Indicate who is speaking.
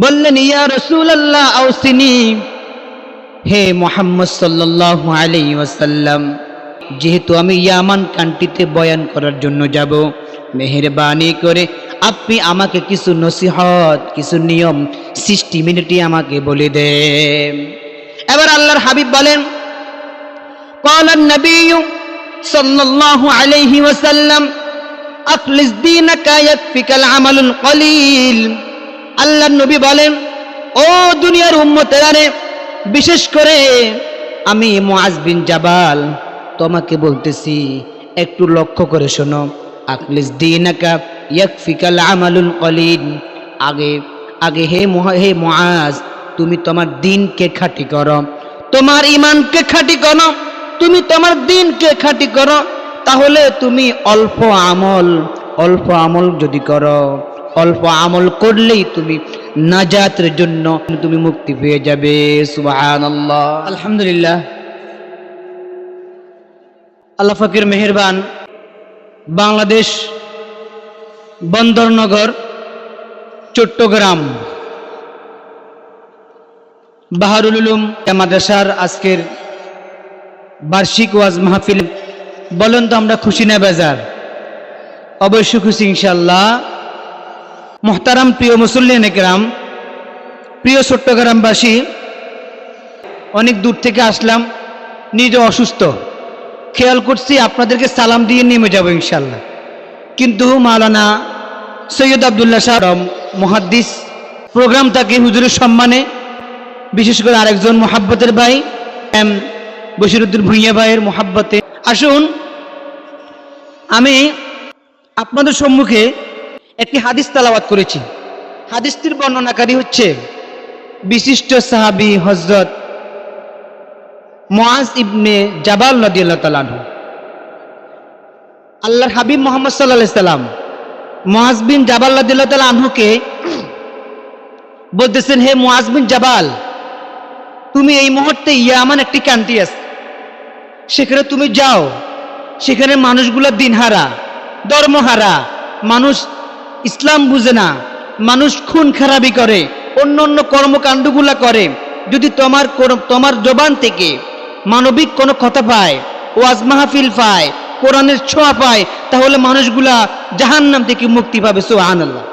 Speaker 1: বললেন, ইয়া রাসূলুল্লাহ আউসিনি, হে মুহাম্মদ সাল্লাল্লাহু আলাইহি ওয়াসাল্লাম, যেহেতু আমি ইয়ামান কান্ট্রিতে বয়ান করার জন্য যাব, মেহেরবানি করে আপনি আমাকে কিছু নসিহত, কিছু নিয়ম 60 মিনিটে আমাকে বলে দেন। এবার আল্লাহর হাবিব বলেন, ক্বালা নবিয়্যু সাল্লাল্লাহু আলাইহি ওয়াসাল্লাম, আখলিস দীনাকা ইয়াকফিকাল আমালুল কলিল। আল্লাহর নবী বলেন, ও দুনিয়ার উম্মতেরা রে, বিশেষ করে আমি মুআজ বিন জাবাল তোমাকে বলতেছি, একটু লক্ষ্য করে শোনো। আখলিস দীনাকা ইয়াকফিকাল আমালুল কলিল। আগে হে মুআজ, তুমি তোমার দ্বীনকে খাঁটি করো, তোমার ঈমানকে খাঁটি করো, তুমি তোমার দ্বীনকে খাঁটি করো, তাহলে তুমি অল্প আমল যদি করো, অল্প আমল করলেই তুমি নাজাতের জন্য তুমি মুক্তি পেয়ে যাবে। সুবহানাল্লাহ, আলহামদুলিল্লাহ। আল্লাহ পাকের মেহেরবান, বাংলাদেশ বন্দরনগর চট্টগ্রাম বাহারুল উলুম মাদ্রাসার আজকের বার্ষিক ওয়াজ মাহফিল। বলেন তো আমরা খুশি না বেজার? অবশ্যই খুশি ইনশাআল্লাহ। মুহতারাম প্রিয় মুসল্লিন একরাম, প্রিয় চট্টগ্রামবাসী, অনেক দূর থেকে আসলাম, নিজে অসুস্থ, খেয়াল করছি আপনাদেরকে সালাম দিয়ে নেমে যাব ইনশাআল্লাহ। কিন্তু মাওলানা সৈয়দ আব্দুল্লাহ সাহেব মুহাদ্দিস প্রোগ্রাম থাকে হুজুরের সম্মানে, বিশেষ করে আরেকজন মোহাব্বতের ভাই এম বশিরউদ্দিন ভুঁইয়া ভাইয়ের মোহাব্বতে। আসুন, আমি আপনাদের সম্মুখে একটি হাদিস তেলাওয়াত করেছি। হাদিসটির বর্ণনাকারী হচ্ছে বিশিষ্ট সাহাবী হযরত মুআজ ইবনে জাবাল রাদিয়াল্লাহু তাআলা আনহু। আল্লাহর হাবিব মুহাম্মদ সাল্লাল্লাহু আলাইহি সাল্লাম মুআজ বিন জাবাল রাদিয়াল্লাহু তাআলা আনহুকে বলতেছেন, হে মুআজ বিন জাবাল, তুমি এই মুহূর্তে ইয়ামান একটি কান্ট্রি আছে, সেখানে তুমি যাও, সেখানে মানুষগুলো দিনহারা, ধর্মহারা, মানুষ ইসলাম বুঝে না, মানুষ খুন খারাপি করে, অন্য কর্মকাণ্ডগুলা করে। যদি তোমার জবান থেকে মানবিক কোনো কথা পায়, ওয়াজ মাহফিল পায়, কোরআনের ছোঁয়া পায়, তাহলে মানুষগুলা জাহান্নাম থেকে মুক্তি পাবে। সুবহানাল্লাহ।